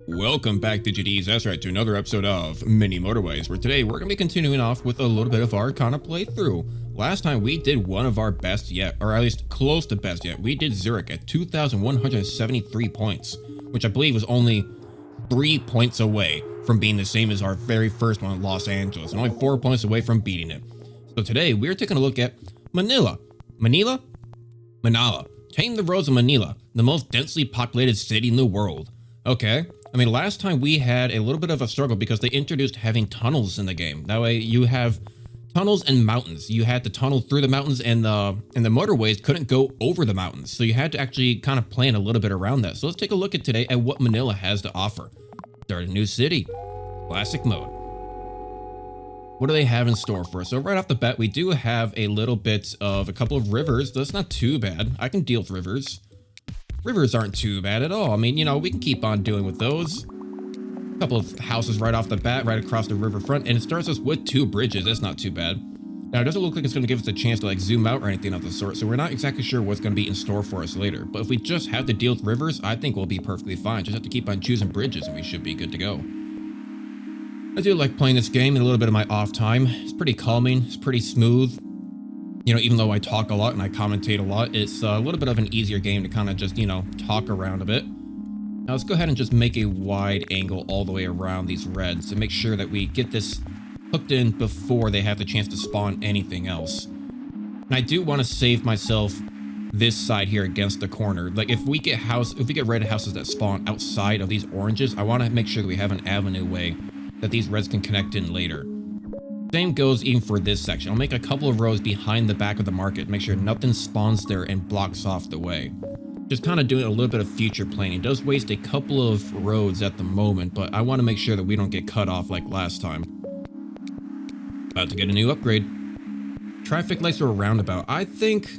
Welcome back, DigiDs. That's right, to another episode of Mini Motorways, where today we're going to be continuing off with a little bit of our kind of playthrough. Last time we did one of our best yet, or at least close to best yet. We did Zurich at 2,173 points, which I believe was only 3 points away from being the same as our very first one in Los Angeles, and only 4 points away from beating it. So today we're taking a look at Manila. Manila? Tame the roads of Manila, the most densely populated city in the world. Okay. I mean, last time we had a little bit of a struggle because they introduced having tunnels in the game. That way you have tunnels and mountains. You had to tunnel through the mountains, and the motorways couldn't go over the mountains. So you had to actually kind of plan a little bit around that. So let's take a look at today at what Manila has to offer. Start a new city. Classic mode. What do they have in store for us? So right off the bat, we do have a little bit of a couple of rivers. That's not too bad. I can deal with rivers. Rivers aren't too bad at all. I mean, you know, we can keep on doing with those. A couple of houses right off the bat, right across the riverfront, and it starts us with 2 bridges. That's not too bad. Now, it doesn't look like it's going to give us a chance to, like, zoom out or anything of the sort, so we're not exactly sure what's going to be in store for us later. But if we just have to deal with rivers, I think we'll be perfectly fine. Just have to keep on choosing bridges, and we should be good to go. I do like playing this game in a little bit of my off time. It's pretty calming. It's pretty smooth. You know, even though I talk a lot and I commentate a lot, it's a little bit of an easier game to kind of just, you know, talk around a bit. Now let's go ahead and just make a wide angle all the way around these reds to make sure that we get this hooked in before they have the chance to spawn anything else. And I do want to save myself this side here against the corner. Like if we get red houses that spawn outside of these oranges, I want to make sure that we have an avenue way that these reds can connect in later. Same goes even for this section. I'll make a couple of rows behind the back of the market, make sure nothing spawns there and blocks off the way. Just kind of doing a little bit of future planning. It does waste a couple of roads at the moment, but I want to make sure that we don't get cut off like last time. About to get a new upgrade. Traffic lights or a roundabout. I think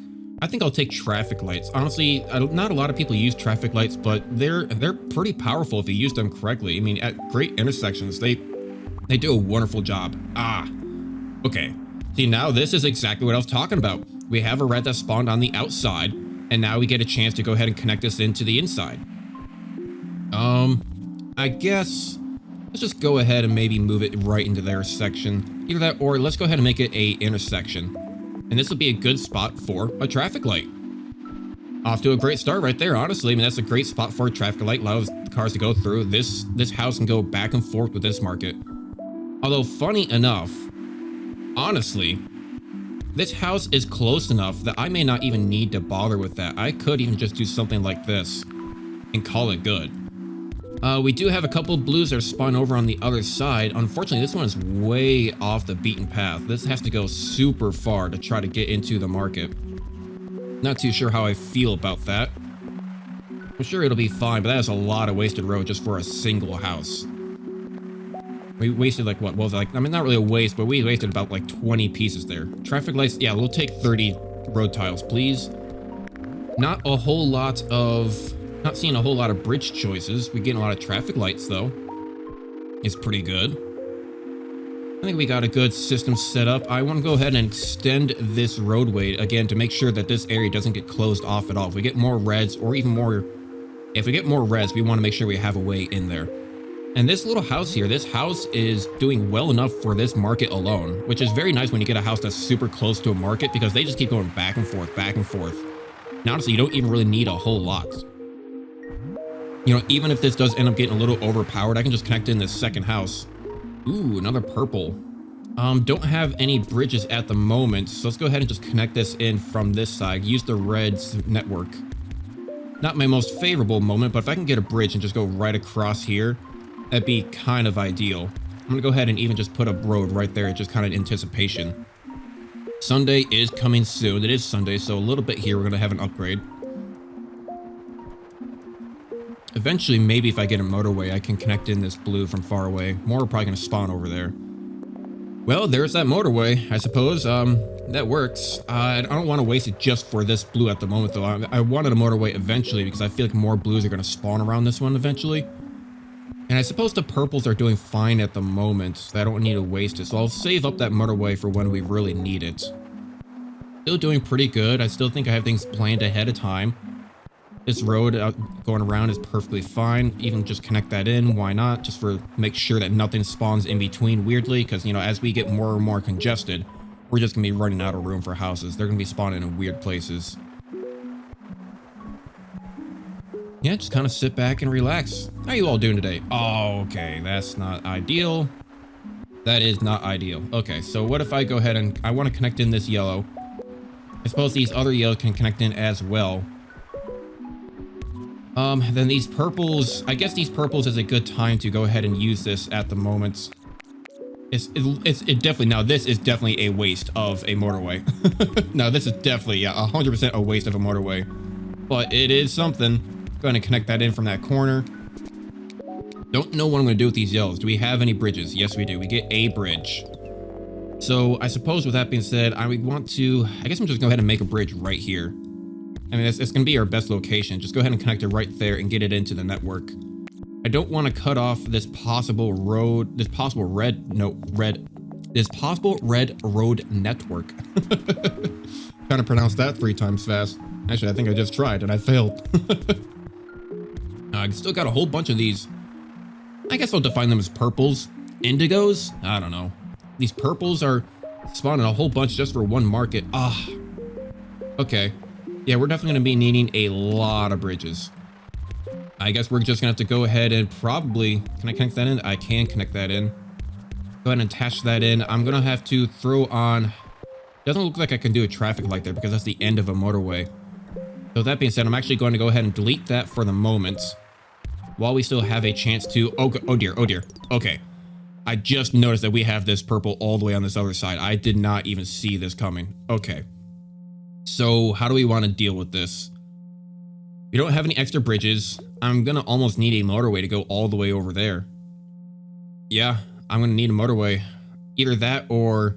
I'll take traffic lights. Honestly, not a lot of people use traffic lights, but they're pretty powerful if you use them correctly. I mean, at great intersections, they do a wonderful job. Okay. See, now this is exactly what I was talking about. We have a red that spawned on the outside, and now we get a chance to go ahead and connect this into the inside. I guess let's just go ahead and maybe move it right into their section. Either that, or let's go ahead and make it a intersection. And this will be a good spot for a traffic light. Off to a great start right there, honestly. I mean, that's a great spot for a traffic light. Allows the cars to go through. This house can go back and forth with this market. Although, funny enough, honestly, this house is close enough that I may not even need to bother with that. I could even just do something like this and call it good. We do have a couple of blues that are spun over on the other side. Unfortunately, this one is way off the beaten path. This has to go super far to try to get into the market. Not too sure how I feel about that. I'm sure it'll be fine, but that is a lot of wasted road just for a single house. We wasted like, what was it? Like, I mean, not really a waste, but we wasted about like 20 pieces there. Traffic lights, yeah, we'll take 30 road tiles, please. Not seeing a whole lot of bridge choices. We're getting a lot of traffic lights though. It's pretty good. I think we got a good system set up. I want to go ahead and extend this roadway again to make sure that this area doesn't get closed off at all. If we get more reds, or even more, if we get more reds, we want to make sure we have a way in there. And this little house here, this house is doing well enough for this market alone, which is very nice when you get a house that's super close to a market because they just keep going back and forth, back and forth. And honestly, you don't even really need a whole lot. You know, even if this does end up getting a little overpowered, I can just connect in this second house. Ooh, another purple. Don't have any bridges at the moment, so let's go ahead and just connect this in from this side. Use the reds network. Not my most favorable moment, but if I can get a bridge and just go right across here, that'd be kind of ideal. I'm gonna go ahead and even just put a road right there, just kind of in anticipation. Sunday is coming soon. It is Sunday, so a little bit here, we're gonna have an upgrade. Eventually, maybe if I get a motorway, I can connect in this blue from far away. More are probably gonna spawn over there. Well, there's that motorway, I suppose. That works. I don't want to waste it just for this blue at the moment, though. I wanted a motorway eventually because I feel like more blues are gonna spawn around this one eventually. And I suppose the purples are doing fine at the moment, so I don't need to waste it. So I'll save up that motorway for when we really need it. Still doing pretty good. I still think I have things planned ahead of time. This road going around is perfectly fine. Even just connect that in. Why not? Just for make sure that nothing spawns in between weirdly. Because, you know, as we get more and more congested, we're just going to be running out of room for houses. They're going to be spawning in weird places. Yeah, just kind of sit back and relax. How you all doing today? Oh, okay. That's not ideal. That is not ideal. Okay, so what if I go ahead and I want to connect in this yellow. I suppose these other yellows can connect in as well. Then these purples, I guess these purples is a good time to go ahead and use this at the moment. It definitely, now this is definitely a waste of a motorway. No, this is definitely, yeah, 100% a waste of a motorway. But it is something. Go ahead and connect that in from that corner. Don't know what I'm going to do with these yellows. Do we have any bridges? Yes, we do. We get a bridge. So I suppose with that being said, I would want to, I guess I'm just going to go ahead and make a bridge right here. I mean, it's going to be our best location. Just go ahead and connect it right there and get it into the network. I don't want to cut off this possible road, this possible red road network. Trying to pronounce that 3 times fast. Actually, I think I just tried and I failed. I still got a whole bunch of these. I guess I'll define them as purples. Indigos? I don't know. These purples are spawning a whole bunch just for one market. Ah. Okay. Yeah, we're definitely going to be needing a lot of bridges. I guess we're just going to have to go ahead and probably... Can I connect that in? I can connect that in. Go ahead and attach that in. I'm going to have to throw on... Doesn't look like I can do a traffic light there because that's the end of a motorway. So that being said, I'm actually going to go ahead and delete that for the moment. While we still have a chance to... Oh dear, oh dear. Okay. I just noticed that we have this purple all the way on this other side. I did not even see this coming. Okay. So how do we want to deal with this? We don't have any extra bridges. I'm going to almost need a motorway to go all the way over there. Yeah, I'm going to need a motorway. Either that or...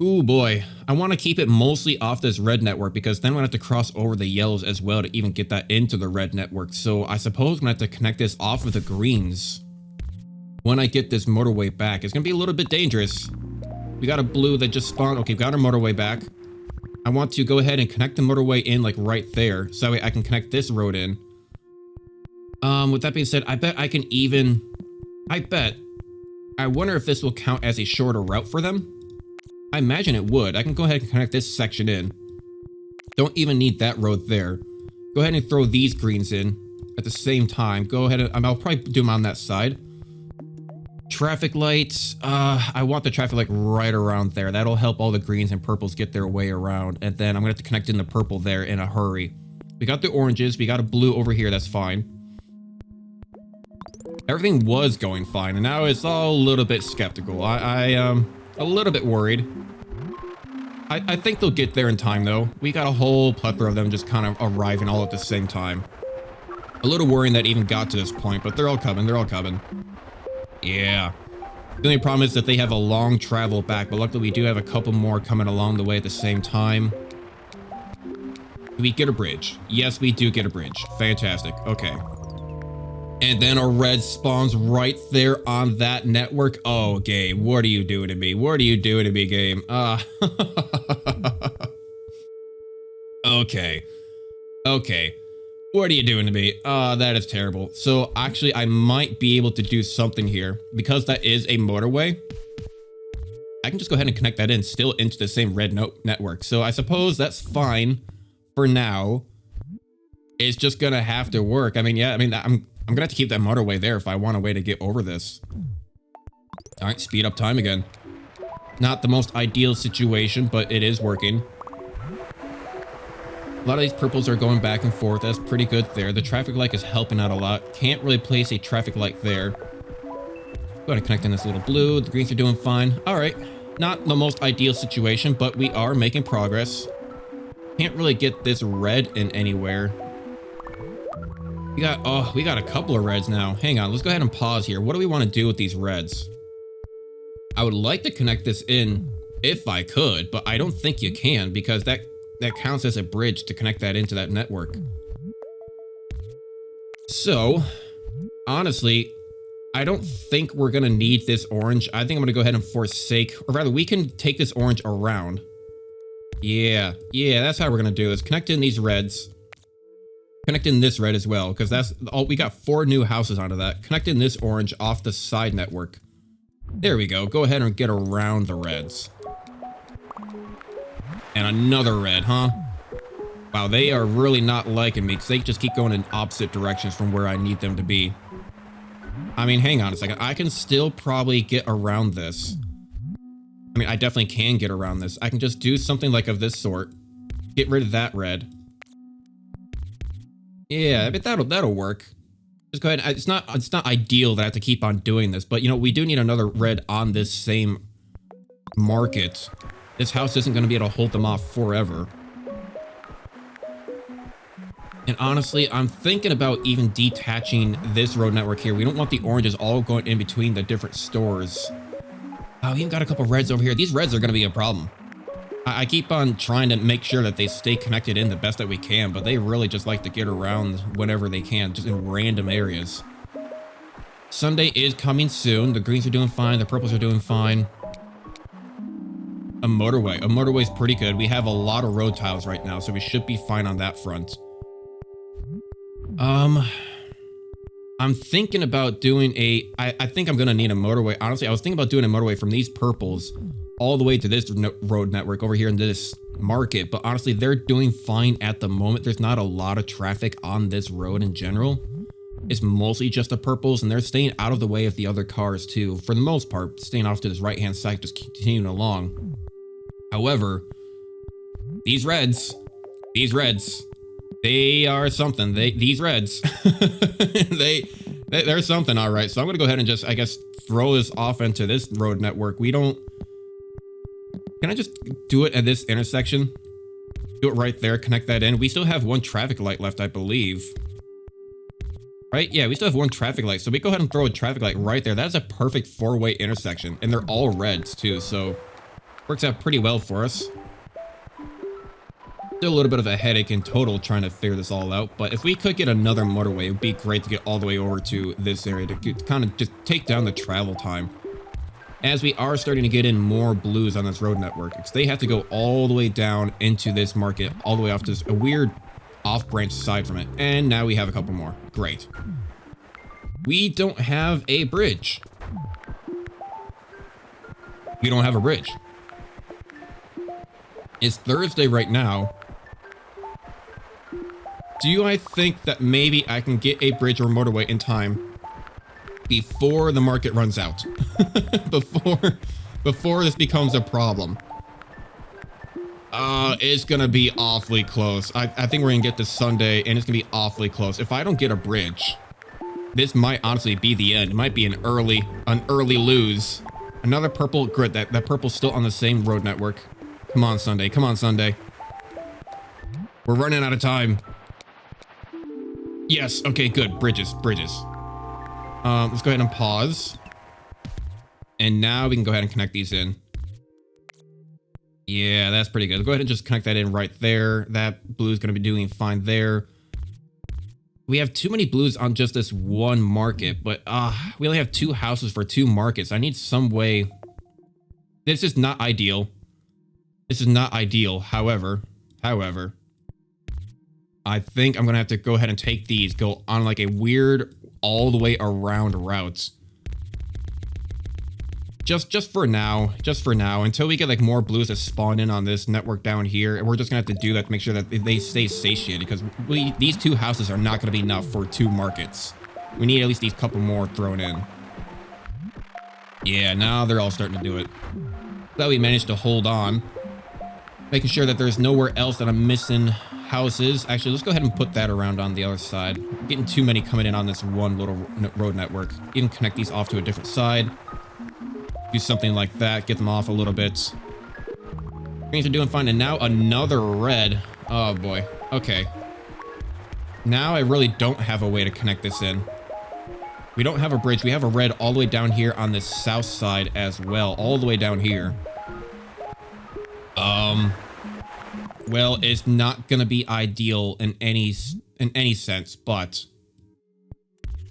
Ooh boy, I want to keep it mostly off this red network because then we're going to have to cross over the yellows as well to even get that into the red network. So I suppose I'm going to have to connect this off of the greens. When I get this motorway back, it's going to be a little bit dangerous. We got a blue that just spawned. Okay, got our motorway back. I want to go ahead and connect the motorway in like right there. So that way I can connect this road in. With that being said, I bet I can even... I wonder if this will count as a shorter route for them. I imagine it would. I can go ahead and connect this section in. Don't even need that road there. Go ahead and throw these greens in at the same time. Go ahead and I'll probably do them on that side. Traffic lights. I want the traffic light right around there. That'll help all the greens and purples get their way around. And then I'm going to have to connect in the purple there in a hurry. We got the oranges. We got a blue over here. That's fine. Everything was going fine. And now it's all a little bit skeptical. I'm a little bit worried. I think they'll get there in time, though. We got a whole plethora of them just kind of arriving all at the same time. A little worrying that even got to this point, but they're all coming. They're all coming. Yeah. The only problem is that they have a long travel back, but luckily we do have a couple more coming along the way at the same time. Do we get a bridge? Yes, we do get a bridge. Fantastic. Okay. And then a red spawns right there on that network. Oh, game. What are you doing to me? What are you doing to me, game? Okay. Okay. What are you doing to me? That is terrible. So actually, I might be able to do something here because that is a motorway. I can just go ahead and connect that in still into the same red network. So I suppose that's fine for now. It's just going to have to work. I mean, yeah, I mean, I'm going to have to keep that motorway there if I want a way to get over this. All right, speed up time again. Not the most ideal situation, but it is working. A lot of these purples are going back and forth. That's pretty good there. The traffic light is helping out a lot. Can't really place a traffic light there. Go ahead and connect in this little blue. The greens are doing fine. All right. Not the most ideal situation, but we are making progress. Can't really get this red in anywhere. We got a couple of reds now. Hang on. Let's go ahead and pause here. What do we want to do with these reds? I would like to connect this in if I could, but I don't think you can because that counts as a bridge to connect that into that network. So, honestly, I don't think we're going to need this orange. I think I'm going to go ahead and forsake, or rather, we can take this orange around. Yeah, that's how we're going to do this. Connect in these reds. Connect in this red as well, because that's all. We got 4 new houses onto that. Connect in this orange off the side network. There we go. Go ahead and get around the reds. And another red, huh? Wow, they are really not liking me because they just keep going in opposite directions from where I need them to be. I mean, hang on a second. I can still probably get around this. I mean, I definitely can get around this. I can just do something like of this sort. Get rid of that red. Yeah, but that'll work. Just go ahead. It's not ideal that I have to keep on doing this, but you know, we do need another red on this same market. This house isn't going to be able to hold them off forever. And honestly, I'm thinking about even detaching this road network here. We don't want the oranges all going in between the different stores. Oh, we even got a couple reds over here. These reds are going to be a problem. I keep on trying to make sure that they stay connected in the best that we can, but they really just like to get around whenever they can, just in random areas. Sunday is coming soon. The greens are doing fine. The purples are doing fine. A motorway. A motorway is pretty good. We have a lot of road tiles right now, so we should be fine on that front. I'm thinking about doing I think I'm going to need a motorway. Honestly, I was thinking about doing a motorway from these purples all the way to this road network over here in this market. But honestly, they're doing fine at the moment. There's not a lot of traffic on this road in general. It's mostly just the purples, and they're staying out of the way of the other cars too. For the most part, staying off to this right-hand side, just continuing along. However, these reds, they are something. These reds, they're something, all right. So I'm gonna go ahead and just, I guess, throw this off into this road network. Can I just do it at this intersection? Do it right there, connect that in. We still have 1 traffic light left, I believe. Right? Yeah, we still have 1 traffic light. So we go ahead and throw a traffic light right there. That's a perfect 4-way intersection. And they're all reds too, so works out pretty well for us. Still a little bit of a headache in total trying to figure this all out, but if we could get another motorway, it would be great to get all the way over to this area to kind of just take down the travel time. As we are starting to get in more blues on this road network, because they have to go all the way down into this market, all the way off to a weird off-branch side from it. And now we have a couple more. Great. We don't have a bridge. We don't have a bridge. It's Thursday right now. Do I think that maybe I can get a bridge or motorway in time before the market runs out? before this becomes a problem. It's gonna be awfully close. I think we're gonna get this Sunday and it's gonna be awfully close. If I don't get a bridge, this might honestly be the end. It might be an early lose. Another purple grid. That purple's still on the same road network. Come on, Sunday. Come on, Sunday. We're running out of time. Yes. Okay, good. Bridges. Let's go ahead and pause. And now we can go ahead and connect these in. Yeah, that's pretty good. Go ahead and just connect that in right there. That blue is going to be doing fine there. We have too many blues on just this one market, but we only have 2 houses for 2 markets. I need some way. This is not ideal. However, I think I'm going to have to go ahead and take these, go on like a weird all the way around routes. Just for now, until we get like more blues that spawn in on this network down here. And we're just gonna have to do that to make sure that they stay satiated, because these 2 houses are not gonna be enough for 2 markets. We need at least these couple more thrown in. Yeah, now they're all starting to do it. Glad we managed to hold on. Making sure that there's nowhere else that I'm missing houses. Actually, let's go ahead and put that around on the other side. I'm getting too many coming in on this one little road network. Even connect these off to a different side. Do something like that, get them off a little bit. Greens are doing fine, and now another red. Oh boy. Okay. Now I really don't have a way to connect this in. We don't have a bridge. We have a red all the way down here on the south side as well, all the way down here. Well, it's not gonna be ideal in any sense, but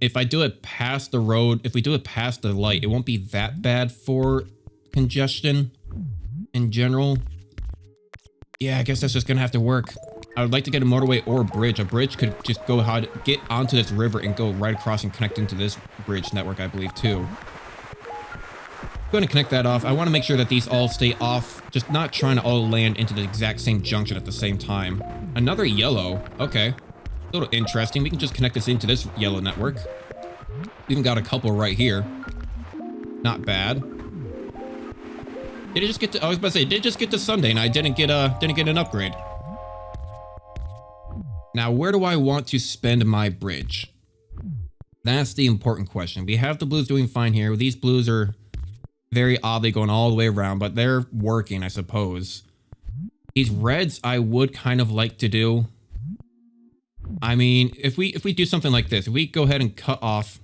if I do it past the road, if we do it past the light, it won't be that bad for congestion in general. Yeah, I guess that's just gonna have to work. I would like to get a motorway or a bridge. A bridge could just go get onto this river and go right across and connect into this bridge network, I believe, too. I'm going to connect that off. I want to make sure that these all stay off, just not trying to all land into the exact same junction at the same time. Another yellow. Okay. A little interesting. We can just connect this into this yellow network. We even got a couple right here. Not bad. Did it just get to, I was about to say, did it just get to Sunday and I didn't get an upgrade. Now, where do I want to spend my bridge? That's the important question. We have the blues doing fine here. These blues are very oddly going all the way around, but they're working, I suppose. These reds I would kind of like to do. I mean, if we do something like this, if we go ahead and cut off,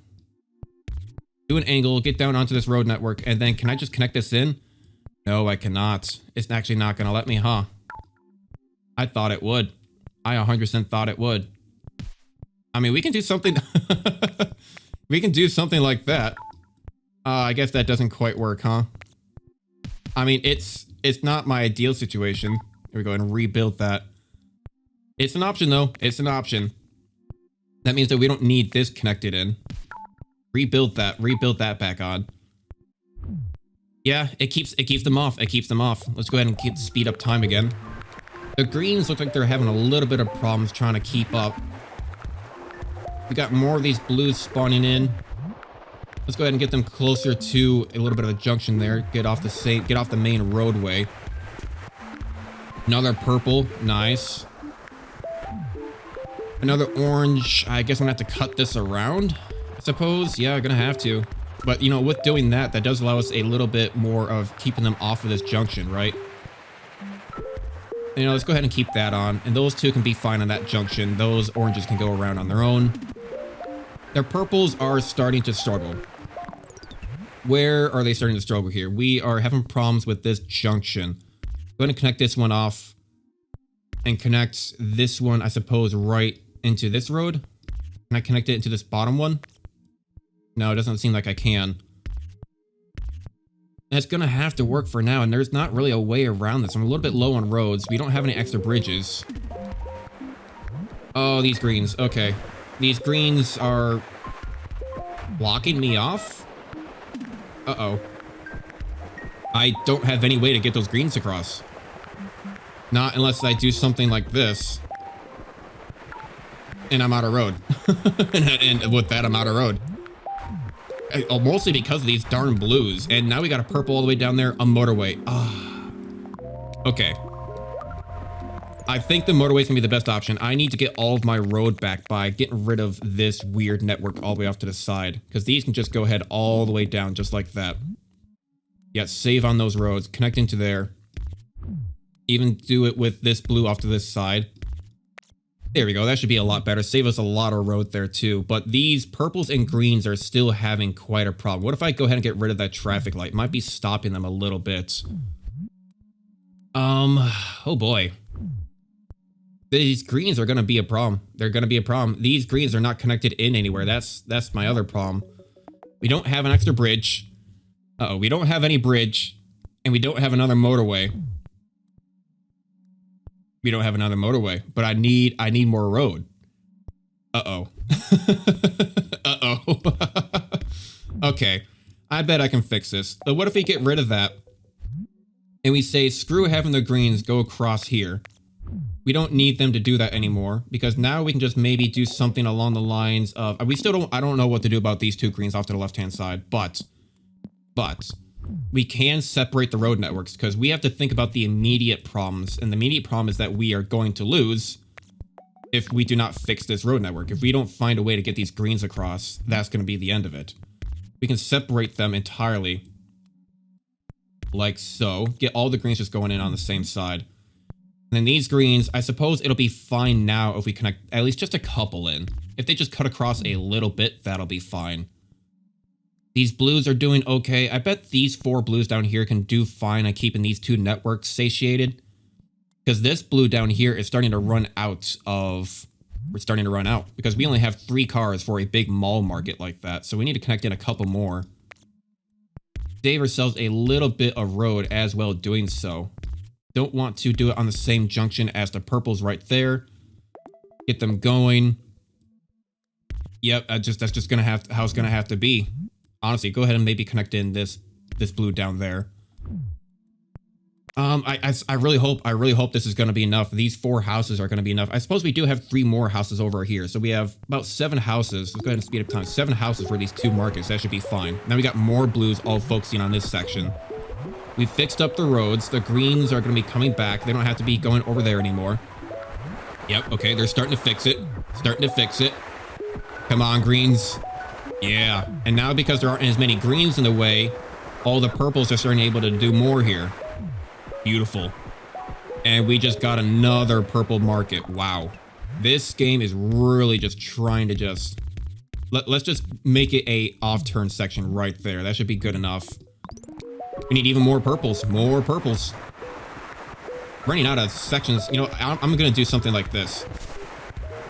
do an angle, get down onto this road network, and then can I just connect this in? No, I cannot. It's actually not going to let me, huh? I thought it would. I 100% thought it would. I mean, we can do something. We can do something like that. I guess that doesn't quite work, huh? I mean, it's not my ideal situation. Here we go and rebuild that. It's an option, though. It's an option. That means that we don't need this connected in. Rebuild that back on. Yeah, it keeps them off. It keeps them off. Let's go ahead and speed up time again. The greens look like they're having a little bit of problems trying to keep up. We got more of these blues spawning in. Let's go ahead and get them closer to a little bit of a junction there. Get off the main roadway. Another purple, nice. Another orange. I guess I'm gonna have to cut this around, I suppose. Yeah, I'm gonna have to. But you know, with doing that, that does allow us a little bit more of keeping them off of this junction, right? You know, let's go ahead and keep that on. And those two can be fine on that junction. Those oranges can go around on their own. Their purples are starting to struggle. Where are they starting to struggle here? We are having problems with this junction. I'm going to connect this one off and connect this one, I suppose, right into this road. Can I connect it into this bottom one? No, it doesn't seem like I can. It's going to have to work for now, and there's not really a way around this. I'm a little bit low on roads. We don't have any extra bridges. Oh, these greens. Okay. These greens are blocking me off? Uh-oh. I don't have any way to get those greens across. Not unless I do something like this. And I'm out of road. and with that, I'm out of road. Mostly because of these darn blues. And now we got a purple all the way down there. A motorway. Ah. Okay. I think the motorway is going to be the best option. I need to get all of my road back by getting rid of this weird network all the way off to the side. Because these can just go ahead all the way down just like that. Yeah, save on those roads. Connect into there. Even do it with this blue off to this side. There we go. That should be a lot better. Save us a lot of road there too. But these purples and greens are still having quite a problem. What if I go ahead and get rid of that traffic light? Might be stopping them a little bit. Oh boy. These greens are going to be a problem. They're going to be a problem. These greens are not connected in anywhere. That's my other problem. We don't have an extra bridge. Uh-oh, we don't have any bridge. And we don't have another motorway. We don't have another motorway, but I need more road. Uh-oh. Uh-oh. Okay. I bet I can fix this. But what if we get rid of that and we say, screw having the greens go across here. We don't need them to do that anymore because now we can just maybe do something along the lines of, I don't know what to do about these two greens off to the left-hand side, but we can separate the road networks because we have to think about the immediate problems. And the immediate problem is that we are going to lose if we do not fix this road network. If we don't find a way to get these greens across, that's going to be the end of it. We can separate them entirely. Like so. Get all the greens just going in on the same side. And then these greens, I suppose it'll be fine now if we connect at least just a couple in. If they just cut across a little bit, that'll be fine. These blues are doing okay. I bet these 4 blues down here can do fine on keeping these 2 networks satiated. Because this blue down here is starting to run out of... We're starting to run out. Because we only have 3 cars for a big mall market like that. So we need to connect in a couple more. Save ourselves a little bit of road as well doing so. Don't want to do it on the same junction as the purples right there. Get them going. Yep, that's just gonna have how it's gonna have to be. Honestly, go ahead and maybe connect in this blue down there. I really hope this is gonna be enough. These 4 houses are gonna be enough. I suppose we do have 3 more houses over here, so we have about 7 houses. Let's go ahead and speed up time. 7 houses for these 2 markets. That should be fine. Now we got more blues all focusing on this section. We fixed up the roads. The greens are gonna be coming back. They don't have to be going over there anymore. Yep. Okay, they're starting to fix it. Come on, greens. Yeah. And now because there aren't as many greens in the way, all the purples are starting able to do more here. Beautiful. And we just got another purple market. Wow. This game is really just trying to just... Let's just make it a off-turn section right there. That should be good enough. We need even more purples. More purples. Running out of sections. You know, I'm going to do something like this.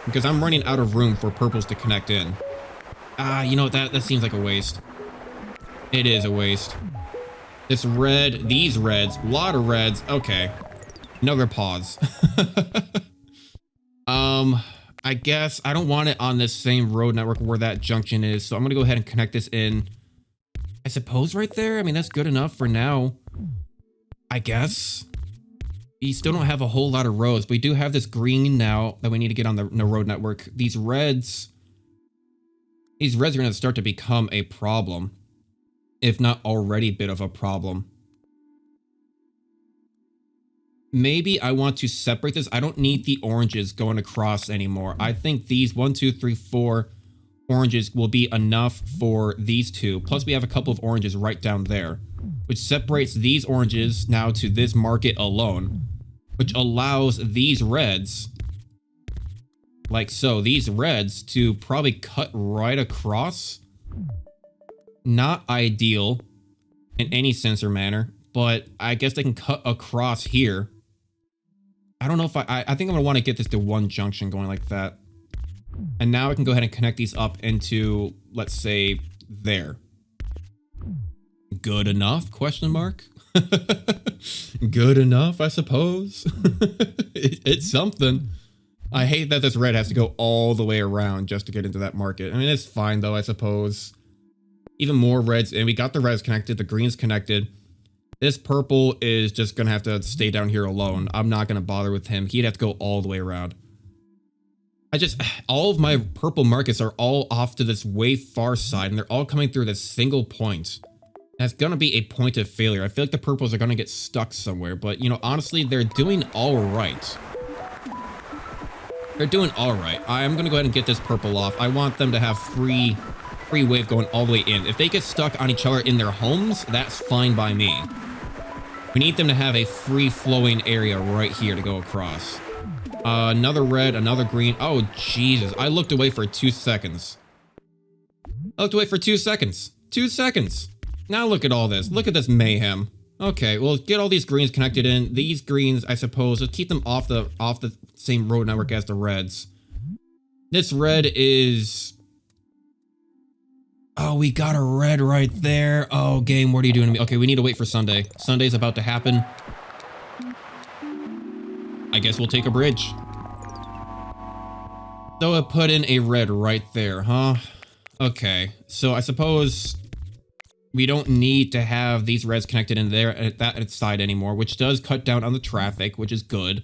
Because I'm running out of room for purples to connect in. You know, that seems like a waste. It is a waste. This red, these reds, a lot of reds. Okay. Another pause. I guess I don't want it on this same road network where that junction is. So I'm going to go ahead and connect this in. I suppose right there. I mean, that's good enough for now. I guess. We still don't have a whole lot of roads. We do have this green now that we need to get on the road network. These reds are going to start to become a problem. If not already a bit of a problem. Maybe I want to separate this. I don't need the oranges going across anymore. I think these 1, 2, 3, 4 oranges will be enough for these 2. Plus we have a couple of oranges right down there, which separates these oranges now to this market alone, which allows these reds, like so, these reds to probably cut right across. Not ideal in any sense or manner, but I guess they can cut across here. I don't know if I think I'm gonna want to get this to one junction going like that. And now I can go ahead and connect these up into, let's say, there. Good enough? Question mark. Good enough, I suppose. It's something. I hate that this red has to go all the way around just to get into that market. I mean, it's fine though, I suppose. Even more reds, and we got the reds connected, the greens connected. This purple is just gonna have to stay down here alone. I'm not gonna bother with him. He'd have to go all the way around. All of my purple markets are all off to this way far side, and they're all coming through this single point. That's gonna be a point of failure. I feel like the purples are gonna get stuck somewhere, but you know, honestly, they're doing all right. They're doing all right. I'm gonna go ahead and get this purple off. I want them to have free wave going all the way in. If they get stuck on each other in their homes, that's fine by me. We need them to have a free-flowing area right here to go across. Another red, another green. Oh, Jesus. I looked away for 2 seconds. 2 seconds. 2 seconds. Now look at all this. Look at this mayhem. Okay, well, get all these greens connected in. These greens, I suppose, let's keep them off the same road network as the reds. This red is... Oh, we got a red right there. Oh, game, what are you doing to me? Okay, we need to wait for Sunday. Sunday's about to happen. I guess we'll take a bridge. So I put in a red right there, huh? Okay, so I suppose we don't need to have these reds connected in there at that side anymore, which does cut down on the traffic, which is good.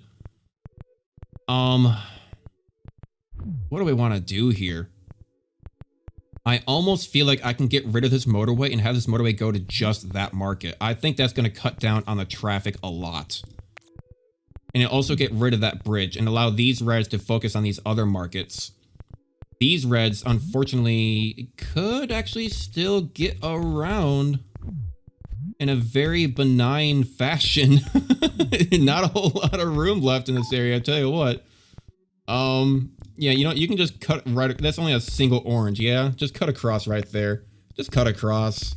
What do we want to do here? I almost feel like I can get rid of this motorway and have this motorway go to just that market. I think that's going to cut down on the traffic a lot. And also get rid of that bridge and allow these reds to focus on these other markets. These reds, unfortunately, could actually still get around in a very benign fashion. Not a whole lot of room left in this area, I tell you what. Yeah, you know, you can just cut right... That's only a single orange, yeah? Just cut across right there. Just cut across.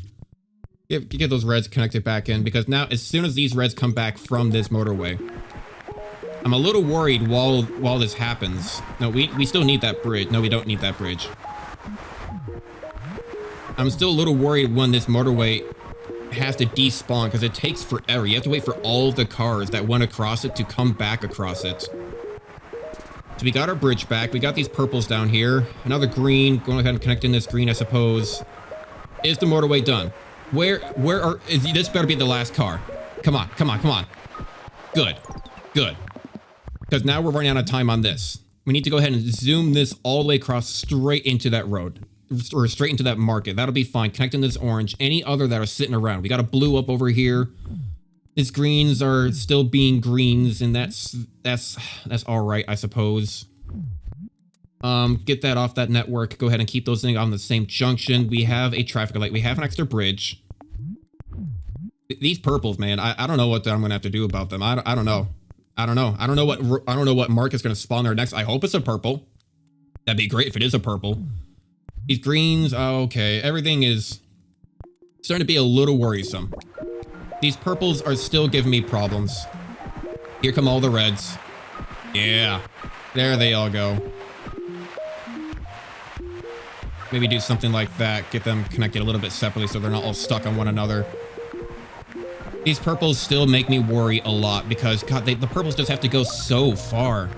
Get those reds connected back in, because now, as soon as these reds come back from this motorway... I'm a little worried while this happens. No, we still need that bridge. No, we don't need that bridge. I'm still a little worried when this motorway has to despawn because it takes forever. You have to wait for all the cars that went across it to come back across it. So we got our bridge back. We got these purples down here. Another green. Going ahead and connecting this green, I suppose. Is the motorway done? This better be the last car. Come on, come on, come on. Good, good. Because now we're running out of time on this. We need to go ahead and zoom this all the way across straight into that road. Or straight into that market. That'll be fine. Connecting this orange. Any other that are sitting around. We got a blue up over here. These greens are still being greens, and that's all right, I suppose. Get that off that network. Go ahead and keep those things on the same junction. We have a traffic light. We have an extra bridge. These purples, man. I don't know what I'm gonna have to do about them. I don't know. I don't know what market's gonna spawn there next. I hope it's a purple. That'd be great if it is a purple. These greens, okay. Everything is starting to be a little worrisome. These purples are still giving me problems. Here come all the reds. Yeah, there they all go. Maybe do something like that. Get them connected a little bit separately so they're not all stuck on one another. These purples still make me worry a lot because, God, the purples just have to go so far.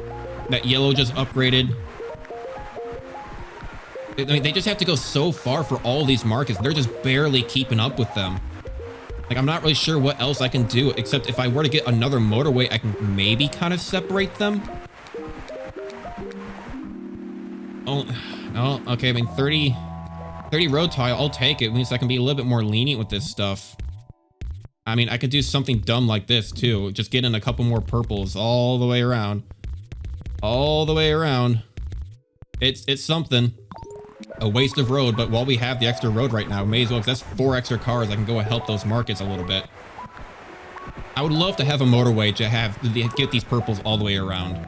That yellow just upgraded. I mean, they just have to go so far for all these markets. They're just barely keeping up with them. Like, I'm not really sure what else I can do, except if I were to get another motorway, I can maybe kind of separate them. Oh, no, okay, I mean, 30 road tile, I'll take it. It means I can be a little bit more lenient with this stuff. I mean, I could do something dumb like this, too. Just get in a couple more purples all the way around. All the way around. It's something. A waste of road, but while we have the extra road right now, may as well, because that's 4 extra cars. I can go and help those markets a little bit. I would love to have a motorway to get these purples all the way around.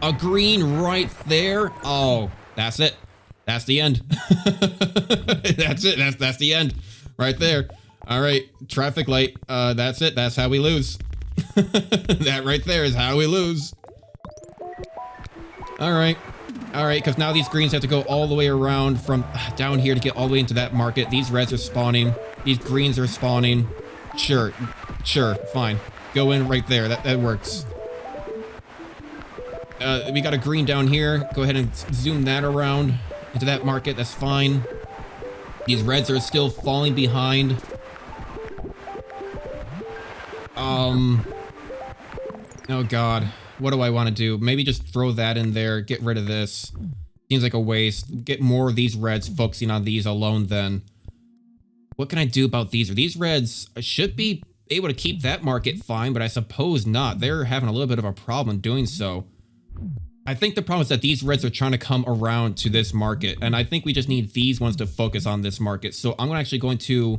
A green right there. Oh, that's it. That's the end. That's it. That's the end right there. All right, traffic light. That's it. That's how we lose. That right there is how we lose. All right. All right, because now these greens have to go all the way around from down here to get all the way into that market. These reds are spawning. These greens are spawning. Sure, fine. Go in right there. That works. We got a green down here. Go ahead and zoom that around into that market. That's fine. These reds are still falling behind. Oh, God. What do I want to do? Maybe just throw that in there. Get rid of this. Seems like a waste. Get more of these reds, focusing on these alone then. What can I do about these? These reds should be able to keep that market fine, but I suppose not. They're having a little bit of a problem doing so. I think the problem is that these reds are trying to come around to this market, and I think we just need these ones to focus on this market. So I'm actually going to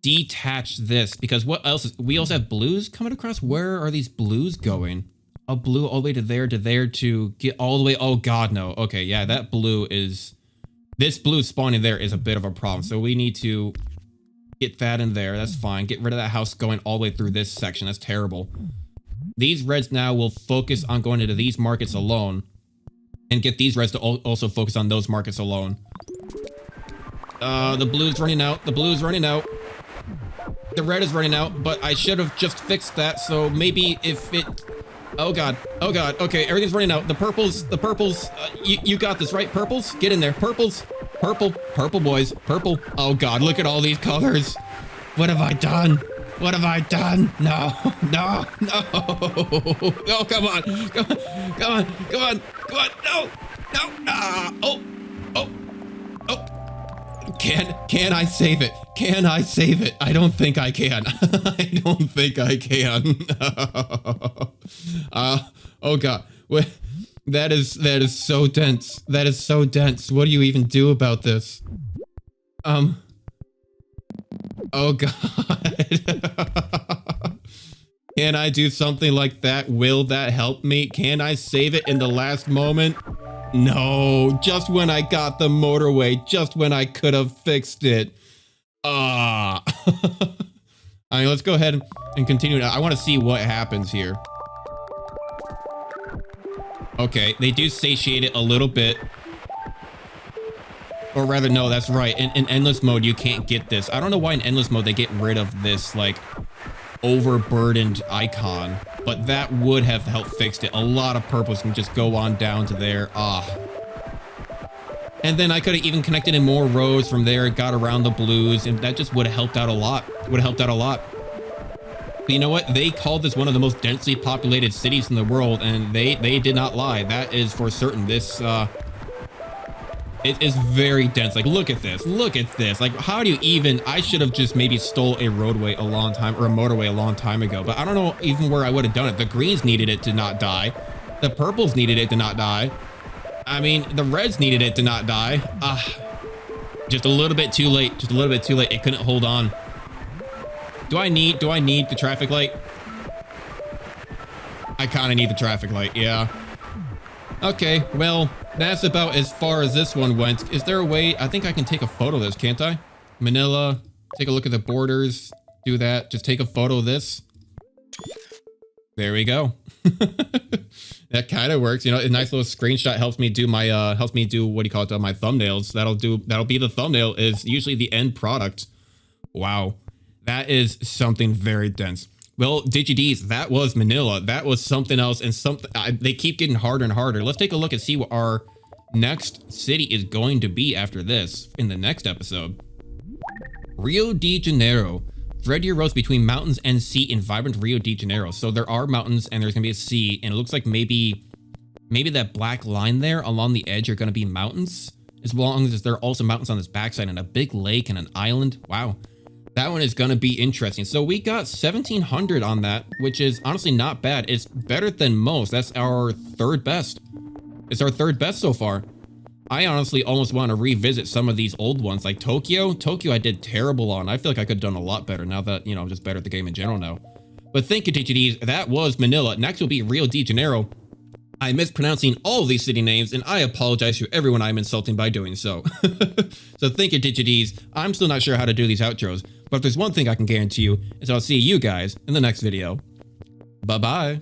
detach this, because what else we also have blues coming across. Where are these blues going? A blue all the way to there to get all the way. Oh, God, no. Okay, yeah, that blue is... This blue spawning there is a bit of a problem, so we need to get that in there. That's fine. Get rid of that house going all the way through this section. That's terrible. These reds now will focus on going into these markets alone, and get these reds to also focus on those markets alone. The blue's running out. The blue's running out. The red is running out, but I should have just fixed that, so maybe if it... Oh, God. Oh, God. Okay, everything's running out. The purples, you got this, right? Purples? Get in there. Purples. Purple, boys. Purple. Oh, God, look at all these colors. What have I done? What have I done? No. Oh, come on. Come on. No. Oh. Can I save it? Can I save it? I don't think I can. I don't think I can. Oh, God. That is so dense. That is so dense. What do you even do about this? Oh, God. Can I do something like that? Will that help me? Can I save it in the last moment? No, just when I got the motorway, just when I could have fixed it. I mean, let's go ahead and continue. I want to see what happens here. Okay, they do satiate it a little bit. Or rather, no, that's right. In endless mode, you can't get this. I don't know why in endless mode they get rid of this, like, overburdened icon. But that would have helped fix it. A lot of purples can just go on down to there. And then I could have even connected in more roads from there, got around the blues, and that just would have helped out a lot. Would have helped out a lot. But you know what? They called this one of the most densely populated cities in the world, and they did not lie. That is for certain. This, it is very dense. Like, look at this. Look at this. Like, how do you even... I should have just maybe stole a roadway a long time, or a motorway a long time ago. But I don't know even where I would have done it. The greens needed it to not die. The purples needed it to not die. I mean, the reds needed it to not die. Just a little bit too late. Just a little bit too late. It couldn't hold on. Do I need the traffic light? I kind of need the traffic light. Yeah. Okay, well, that's about as far as this one went. Is there a way? I think I can take a photo of this, can't I? Manila, take a look at the borders. Do that. Just take a photo of this. There we go. That kind of works. You know, a nice little screenshot helps me do my, what do you call it? My thumbnails. That'll be the thumbnail, is usually the end product. Wow. That is something very dense. Well, DigiDs, that was Manila. That was something else, and they keep getting harder and harder. Let's take a look and see what our next city is going to be after this in the next episode. Rio de Janeiro. Thread your roads between mountains and sea in vibrant Rio de Janeiro. So there are mountains and there's gonna be a sea, and it looks like maybe that black line there along the edge are gonna be mountains, as long as there are also mountains on this backside and a big lake and an island. Wow. That one is going to be interesting. So we got 1,700 on that, which is honestly not bad. It's better than most. That's our third best. It's our third best so far. I honestly almost want to revisit some of these old ones, like Tokyo. Tokyo I did terrible on. I feel like I could have done a lot better now that, you know, I'm just better at the game in general now. But thank you, DigiDs. That was Manila. Next will be Rio de Janeiro. I'm mispronouncing all of these city names, and I apologize to everyone I'm insulting by doing so. So thank you, DigiDs. I'm still not sure how to do these outros, but if there's one thing I can guarantee you, is I'll see you guys in the next video. Bye-bye.